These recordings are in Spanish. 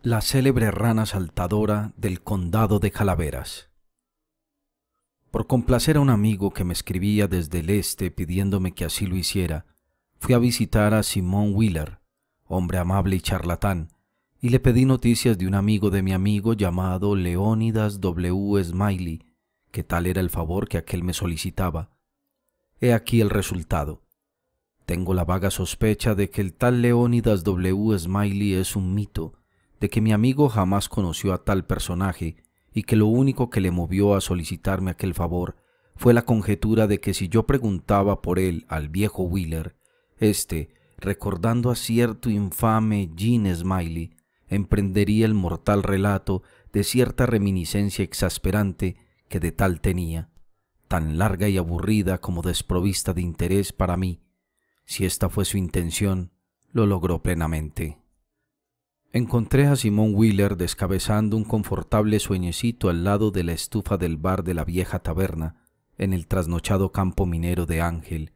La célebre rana saltadora del condado de Calaveras. Por complacer a un amigo que me escribía desde el este pidiéndome que así lo hiciera, fui a visitar a Simón Wheeler, hombre amable y charlatán, y le pedí noticias de un amigo de mi amigo llamado Leónidas W. Smiley, que tal era el favor que aquel me solicitaba. He aquí el resultado. Tengo la vaga sospecha de que el tal Leónidas W. Smiley es un mito, de que mi amigo jamás conoció a tal personaje y que lo único que le movió a solicitarme aquel favor fue la conjetura de que si yo preguntaba por él al viejo Wheeler, recordando a cierto infame Jean Smiley, emprendería el mortal relato de cierta reminiscencia exasperante que de tal tenía, tan larga y aburrida como desprovista de interés para mí. Si esta fue su intención, lo logró plenamente. Encontré a Simón Wheeler descabezando un confortable sueñecito al lado de la estufa del bar de la vieja taberna, en el trasnochado campo minero de Ángel,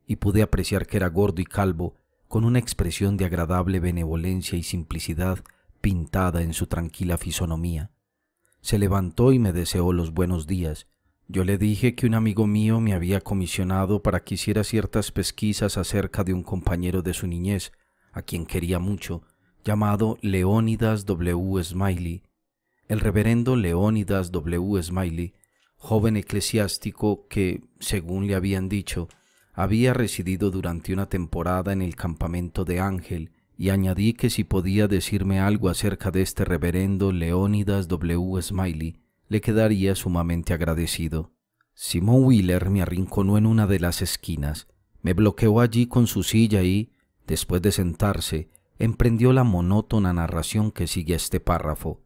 y pude apreciar que era gordo y calvo, con una expresión de agradable benevolencia y simplicidad pintada en su tranquila fisonomía. Se levantó y me deseó los buenos días. Yo le dije que un amigo mío me había comisionado para que hiciera ciertas pesquisas acerca de un compañero de su niñez, a quien quería mucho, llamado Leónidas W. Smiley. El reverendo Leónidas W. Smiley, joven eclesiástico que, según le habían dicho, había residido durante una temporada en el campamento de Ángel, y añadí que si podía decirme algo acerca de este reverendo Leónidas W. Smiley, le quedaría sumamente agradecido. Simón Wheeler me arrinconó en una de las esquinas, me bloqueó allí con su silla y, después de sentarse, emprendió la monótona narración que sigue este párrafo.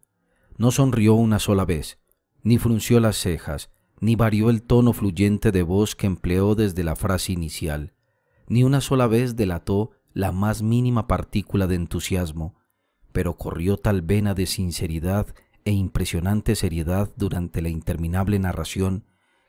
No sonrió una sola vez, ni frunció las cejas, ni varió el tono fluyente de voz que empleó desde la frase inicial, ni una sola vez delató la más mínima partícula de entusiasmo, pero corrió tal vena de sinceridad e impresionante seriedad durante la interminable narración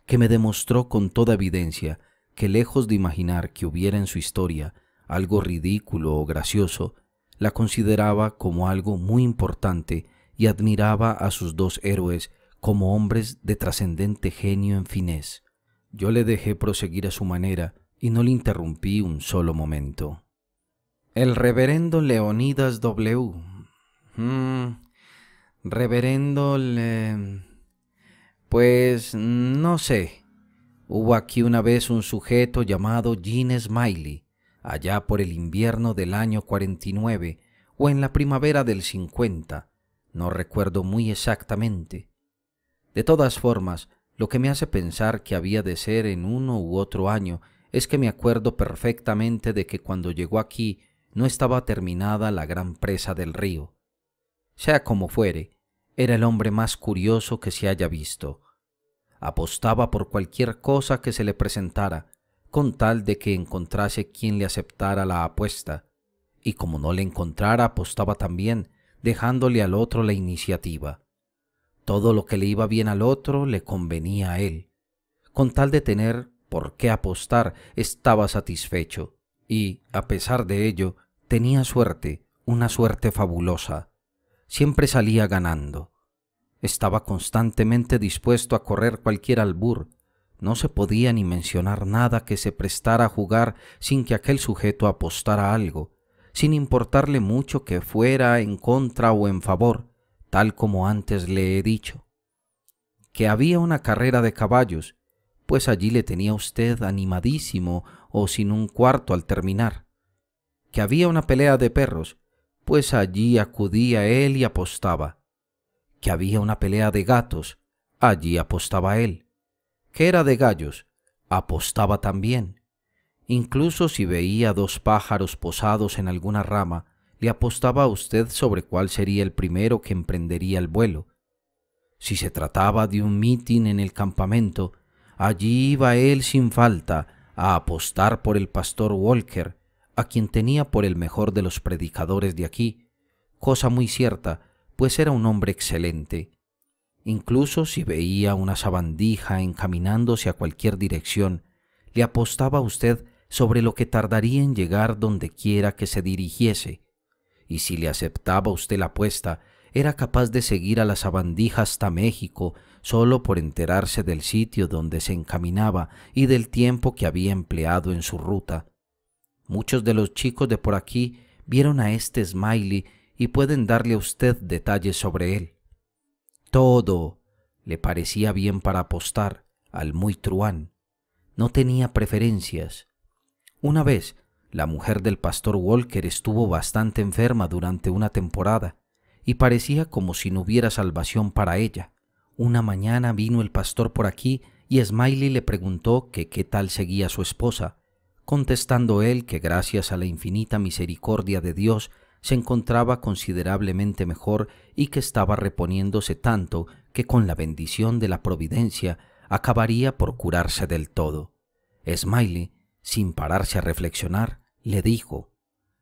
que me demostró con toda evidencia que, lejos de imaginar que hubiera en su historia algo ridículo o gracioso, la consideraba como algo muy importante y admiraba a sus dos héroes como hombres de trascendente genio en finez. Yo le dejé proseguir a su manera y no le interrumpí un solo momento. El reverendo Leónidas W. Pues no sé. Hubo aquí una vez un sujeto llamado Jean Smiley, allá por el invierno del año 49 o en la primavera del 50, no recuerdo muy exactamente. De todas formas, lo que me hace pensar que había de ser en uno u otro año es que me acuerdo perfectamente de que cuando llegó aquí no estaba terminada la gran presa del río. Sea como fuere, era el hombre más curioso que se haya visto. Apostaba por cualquier cosa que se le presentara, con tal de que encontrase quien le aceptara la apuesta, y como no le encontrara, apostaba también, dejándole al otro la iniciativa. Todo lo que le iba bien al otro le convenía a él. Con tal de tener por qué apostar, estaba satisfecho, y, a pesar de ello, tenía suerte, una suerte fabulosa. Siempre salía ganando. Estaba constantemente dispuesto a correr cualquier albur. No se podía ni mencionar nada que se prestara a jugar sin que aquel sujeto apostara algo, sin importarle mucho que fuera en contra o en favor, tal como antes le he dicho. Que había una carrera de caballos, pues allí le tenía usted animadísimo o sin un cuarto al terminar. Que había una pelea de perros, pues allí acudía él y apostaba. Que había una pelea de gatos, allí apostaba él. Que era de gallos, apostaba también. Incluso si veía dos pájaros posados en alguna rama, le apostaba a usted sobre cuál sería el primero que emprendería el vuelo. Si se trataba de un mitin en el campamento, allí iba él sin falta a apostar por el pastor Walker, a quien tenía por el mejor de los predicadores de aquí, cosa muy cierta, pues era un hombre excelente. Incluso si veía una sabandija encaminándose a cualquier dirección, le apostaba a usted sobre lo que tardaría en llegar donde quiera que se dirigiese, y si le aceptaba usted la apuesta, era capaz de seguir a la sabandija hasta México solo por enterarse del sitio donde se encaminaba y del tiempo que había empleado en su ruta. Muchos de los chicos de por aquí vieron a este Smiley y pueden darle a usted detalles sobre él. Todo le parecía bien para apostar al muy truán. No tenía preferencias. Una vez, la mujer del pastor Walker estuvo bastante enferma durante una temporada y parecía como si no hubiera salvación para ella. Una mañana vino el pastor por aquí y Smiley le preguntó que qué tal seguía su esposa, contestando él que gracias a la infinita misericordia de Dios se encontraba considerablemente mejor y que estaba reponiéndose tanto que con la bendición de la providencia acabaría por curarse del todo. Smiley, sin pararse a reflexionar, le dijo: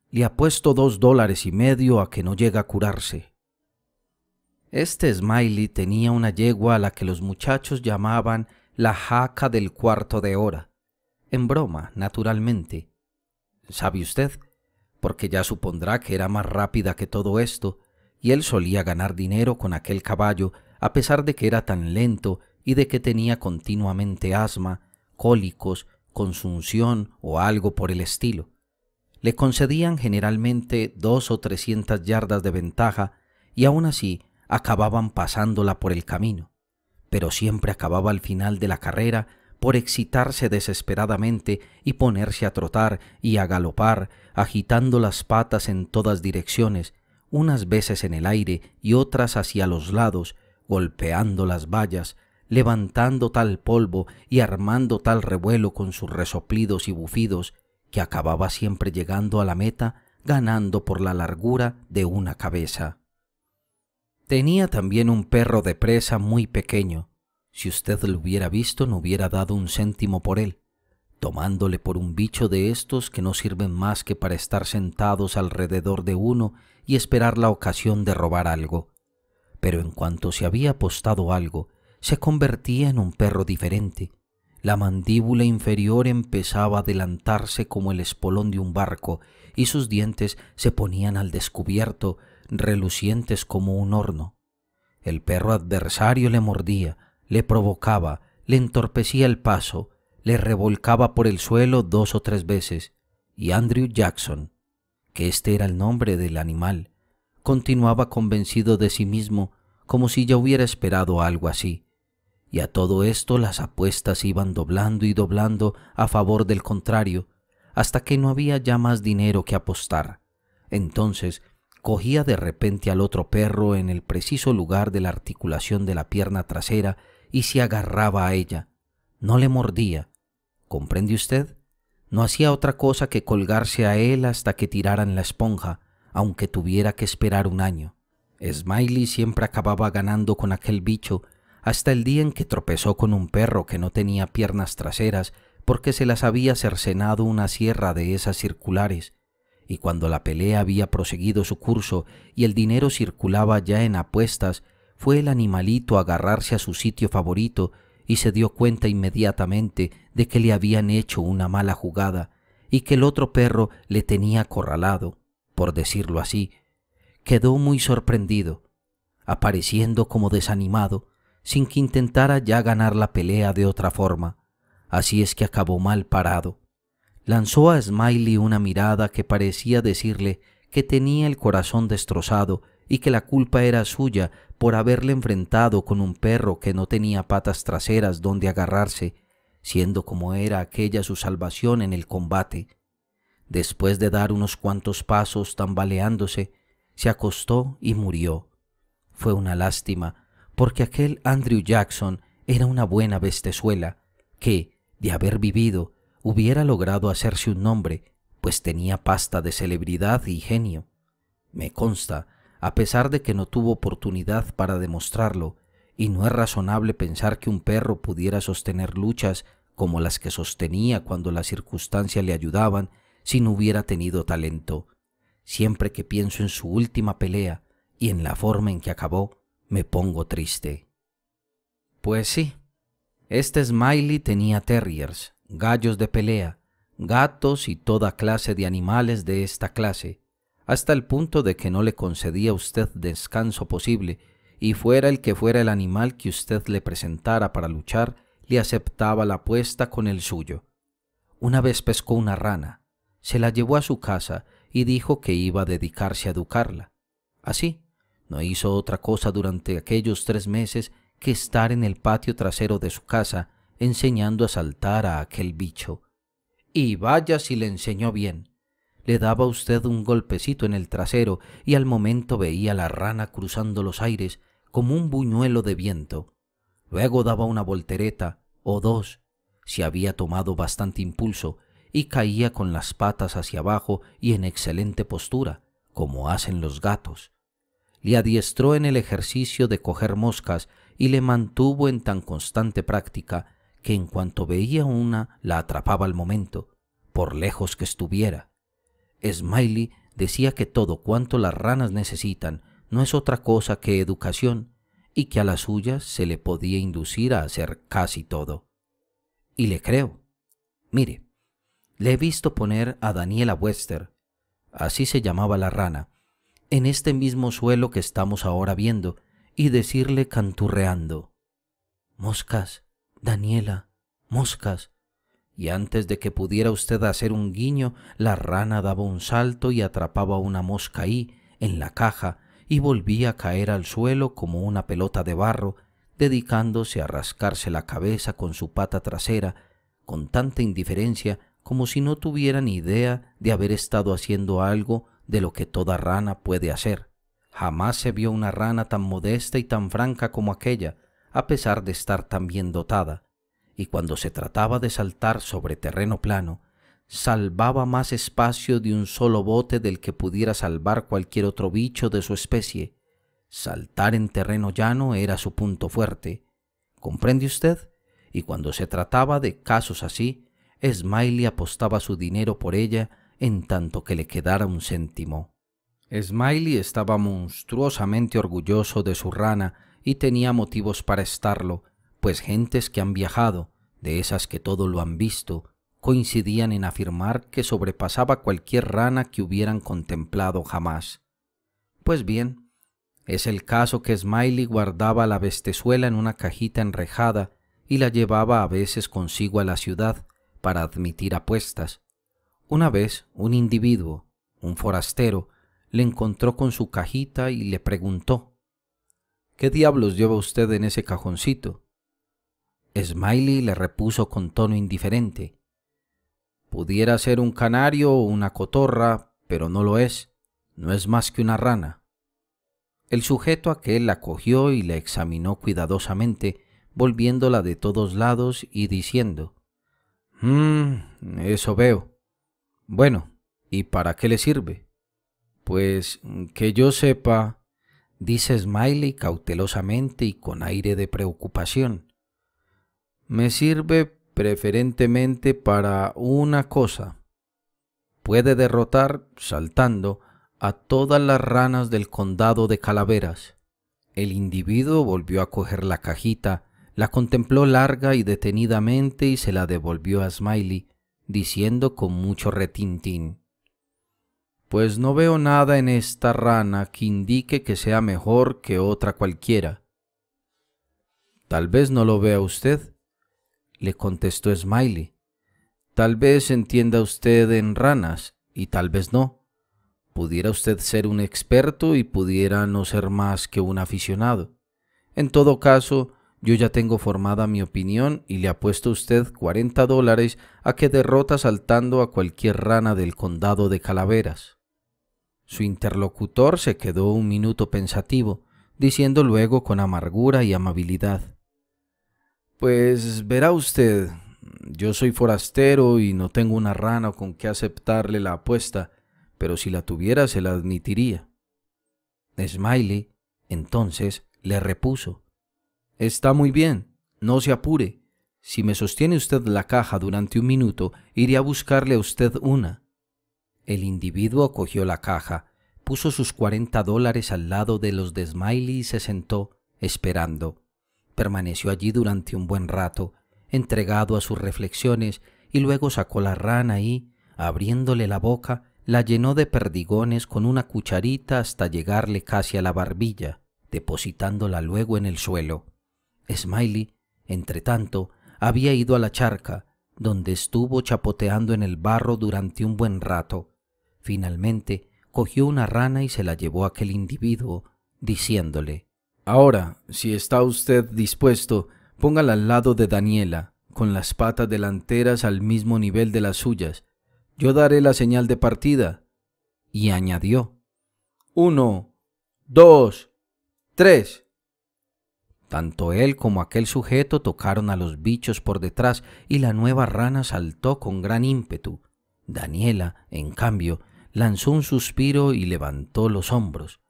«Le apuesto $2.50 a que no llega a curarse». Este Smiley tenía una yegua a la que los muchachos llamaban la jaca del cuarto de hora, en broma, naturalmente. ¿Sabe usted? Porque ya supondrá que era más rápida que todo esto, y él solía ganar dinero con aquel caballo, a pesar de que era tan lento y de que tenía continuamente asma, cólicos, consunción o algo por el estilo. Le concedían generalmente 200 o 300 yardas de ventaja y aún así acababan pasándola por el camino, pero siempre acababa al final de la carrera por excitarse desesperadamente y ponerse a trotar y a galopar, agitando las patas en todas direcciones, unas veces en el aire y otras hacia los lados, golpeando las vallas, levantando tal polvo y armando tal revuelo con sus resoplidos y bufidos, que acababa siempre llegando a la meta, ganando por la largura de una cabeza. Tenía también un perro de presa muy pequeño. Si usted lo hubiera visto, no hubiera dado un céntimo por él, tomándole por un bicho de estos que no sirven más que para estar sentados alrededor de uno y esperar la ocasión de robar algo. Pero en cuanto se había apostado algo, se convertía en un perro diferente. La mandíbula inferior empezaba a adelantarse como el espolón de un barco y sus dientes se ponían al descubierto, relucientes como un horno. El perro adversario le mordía, le provocaba, le entorpecía el paso, le revolcaba por el suelo 2 o 3 veces, y Andrew Jackson, que este era el nombre del animal, continuaba convencido de sí mismo como si ya hubiera esperado algo así. Y a todo esto las apuestas iban doblando y doblando a favor del contrario, hasta que no había ya más dinero que apostar. Entonces cogía de repente al otro perro en el preciso lugar de la articulación de la pierna trasera y se agarraba a ella. No le mordía. ¿Comprende usted? No hacía otra cosa que colgarse a él hasta que tiraran la esponja, aunque tuviera que esperar un año. Smiley siempre acababa ganando con aquel bicho, hasta el día en que tropezó con un perro que no tenía piernas traseras porque se las había cercenado una sierra de esas circulares, y cuando la pelea había proseguido su curso y el dinero circulaba ya en apuestas, fue el animalito a agarrarse a su sitio favorito y se dio cuenta inmediatamente de que le habían hecho una mala jugada y que el otro perro le tenía acorralado, por decirlo así. Quedó muy sorprendido, apareciendo como desanimado, sin que intentara ya ganar la pelea de otra forma. Así es que acabó mal parado. Lanzó a Smiley una mirada que parecía decirle que tenía el corazón destrozado y que la culpa era suya por haberle enfrentado con un perro que no tenía patas traseras donde agarrarse, siendo como era aquella su salvación en el combate. Después de dar unos cuantos pasos tambaleándose, se acostó y murió. Fue una lástima, porque aquel Andrew Jackson era una buena bestezuela que, de haber vivido, hubiera logrado hacerse un nombre, pues tenía pasta de celebridad y genio. Me consta, a pesar de que no tuvo oportunidad para demostrarlo, y no es razonable pensar que un perro pudiera sostener luchas como las que sostenía cuando las circunstancias le ayudaban si no hubiera tenido talento. Siempre que pienso en su última pelea y en la forma en que acabó, me pongo triste. Pues sí, este Smiley tenía terriers, gallos de pelea, gatos y toda clase de animales de esta clase, hasta el punto de que no le concedía a usted descanso posible, y fuera el que fuera el animal que usted le presentara para luchar, le aceptaba la apuesta con el suyo. Una vez pescó una rana, se la llevó a su casa y dijo que iba a dedicarse a educarla. Así, no hizo otra cosa durante aquellos 3 meses que estar en el patio trasero de su casa enseñando a saltar a aquel bicho. Y vaya si le enseñó bien. Le daba a usted un golpecito en el trasero y al momento veía la rana cruzando los aires como un buñuelo de viento. Luego daba una voltereta o 2, si había tomado bastante impulso, y caía con las patas hacia abajo y en excelente postura, como hacen los gatos. Le adiestró en el ejercicio de coger moscas y le mantuvo en tan constante práctica que en cuanto veía una la atrapaba al momento, por lejos que estuviera. Smiley decía que todo cuanto las ranas necesitan no es otra cosa que educación y que a las suyas se le podía inducir a hacer casi todo. Y le creo. Mire, le he visto poner a Daniela Webster, así se llamaba la rana, en este mismo suelo que estamos ahora viendo y decirle canturreando: «Moscas, Daniela, moscas». Y antes de que pudiera usted hacer un guiño, la rana daba un salto y atrapaba una mosca ahí, en la caja, y volvía a caer al suelo como una pelota de barro, dedicándose a rascarse la cabeza con su pata trasera, con tanta indiferencia como si no tuviera ni idea de haber estado haciendo algo de lo que toda rana puede hacer. Jamás se vio una rana tan modesta y tan franca como aquella, a pesar de estar tan bien dotada. Y cuando se trataba de saltar sobre terreno plano, salvaba más espacio de un solo bote del que pudiera salvar cualquier otro bicho de su especie. Saltar en terreno llano era su punto fuerte. ¿Comprende usted? Y cuando se trataba de casos así, Smiley apostaba su dinero por ella en tanto que le quedara un céntimo. Smiley estaba monstruosamente orgulloso de su rana y tenía motivos para estarlo, pues gentes que han viajado, de esas que todo lo han visto, coincidían en afirmar que sobrepasaba cualquier rana que hubieran contemplado jamás. Pues bien, es el caso que Smiley guardaba la bestezuela en una cajita enrejada y la llevaba a veces consigo a la ciudad para admitir apuestas. Una vez un individuo, un forastero, le encontró con su cajita y le preguntó: «¿Qué diablos lleva usted en ese cajoncito?». Smiley le repuso con tono indiferente: «Pudiera ser un canario o una cotorra, pero no lo es. No es más que una rana». El sujeto aquel la cogió y la examinó cuidadosamente, volviéndola de todos lados y diciendo: Eso veo. Bueno, ¿y para qué le sirve?». «Pues que yo sepa», dice Smiley cautelosamente y con aire de preocupación, «me sirve preferentemente para una cosa. Puede derrotar, saltando, a todas las ranas del condado de Calaveras». El individuo volvió a coger la cajita, la contempló larga y detenidamente y se la devolvió a Smiley, diciendo con mucho retintín: «Pues no veo nada en esta rana que indique que sea mejor que otra cualquiera». «Tal vez no lo vea usted», le contestó Smiley. «Tal vez entienda usted en ranas y tal vez no. Pudiera usted ser un experto y pudiera no ser más que un aficionado. En todo caso, yo ya tengo formada mi opinión y le apuesto a usted $40 a que derrota saltando a cualquier rana del condado de Calaveras». Su interlocutor se quedó un minuto pensativo, diciendo luego con amargura y amabilidad: «Pues verá usted, yo soy forastero y no tengo una rana con que aceptarle la apuesta, pero si la tuviera se la admitiría». Smiley, entonces, le repuso: «Está muy bien, no se apure. Si me sostiene usted la caja durante un minuto, iré a buscarle a usted una». El individuo cogió la caja, puso sus $40 al lado de los de Smiley y se sentó, esperando. Permaneció allí durante un buen rato, entregado a sus reflexiones, y luego sacó la rana y, abriéndole la boca, la llenó de perdigones con una cucharita hasta llegarle casi a la barbilla, depositándola luego en el suelo. Smiley, entretanto, había ido a la charca, donde estuvo chapoteando en el barro durante un buen rato. Finalmente, cogió una rana y se la llevó a aquel individuo, diciéndole: «Ahora, si está usted dispuesto, póngala al lado de Daniela, con las patas delanteras al mismo nivel de las suyas. Yo daré la señal de partida». Y añadió: «1, 2, 3». Tanto él como aquel sujeto tocaron a los bichos por detrás y la nueva rana saltó con gran ímpetu. Daniela, en cambio, lanzó un suspiro y levantó los hombros.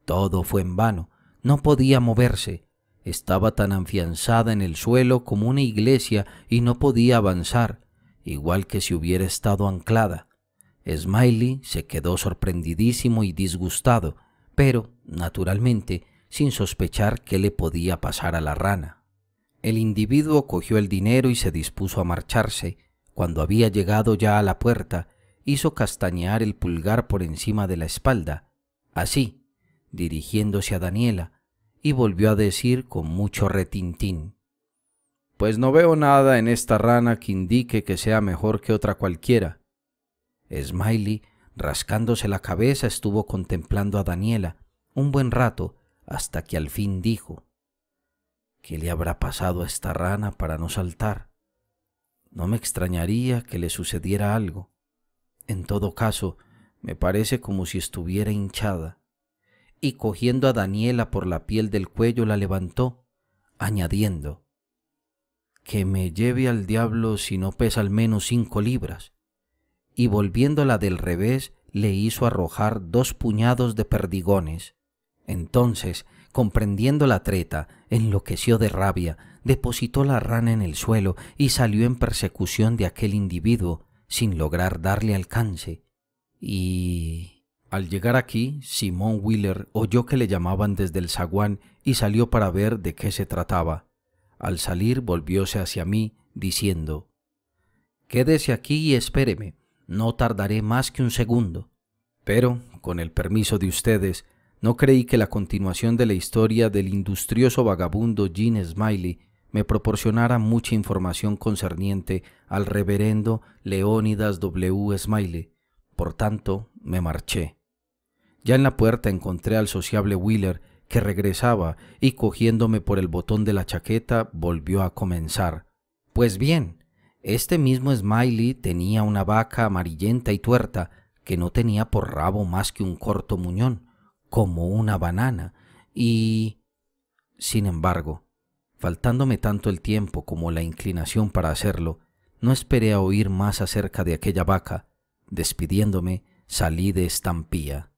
Todo fue en vano, no podía moverse. Estaba tan afianzada en el suelo como una iglesia y no podía avanzar, igual que si hubiera estado anclada. Smiley se quedó sorprendidísimo y disgustado, pero, naturalmente, sin sospechar qué le podía pasar a la rana. El individuo cogió el dinero y se dispuso a marcharse. Cuando había llegado ya a la puerta, hizo castañear el pulgar por encima de la espalda, así, dirigiéndose a Daniela, y volvió a decir con mucho retintín: «Pues no veo nada en esta rana que indique que sea mejor que otra cualquiera». Smiley, rascándose la cabeza, estuvo contemplando a Daniela un buen rato, hasta que al fin dijo: «¿Qué le habrá pasado a esta rana para no saltar? No me extrañaría que le sucediera algo. En todo caso, me parece como si estuviera hinchada». Y cogiendo a Daniela por la piel del cuello la levantó, añadiendo: «Que me lleve al diablo si no pesa al menos 5 libras». Y volviéndola del revés, le hizo arrojar 2 puñados de perdigones. Entonces, comprendiendo la treta, enloqueció de rabia, depositó la rana en el suelo y salió en persecución de aquel individuo, sin lograr darle alcance. Y al llegar aquí, Simón Wheeler oyó que le llamaban desde el zaguán y salió para ver de qué se trataba. Al salir volvióse hacia mí, diciendo: «Quédese aquí y espéreme, no tardaré más que un segundo». Pero, con el permiso de ustedes, no creí que la continuación de la historia del industrioso vagabundo Jean Smiley me proporcionara mucha información concerniente al reverendo Leónidas W. Smiley. Por tanto, me marché. Ya en la puerta encontré al sociable Wheeler, que regresaba y, cogiéndome por el botón de la chaqueta, volvió a comenzar: «Pues bien, este mismo Smiley tenía una vaca amarillenta y tuerta que no tenía por rabo más que un corto muñón, como una banana, y... Sin embargo, faltándome tanto el tiempo como la inclinación para hacerlo, no esperé a oír más acerca de aquella vaca. Despidiéndome, salí de Estampía.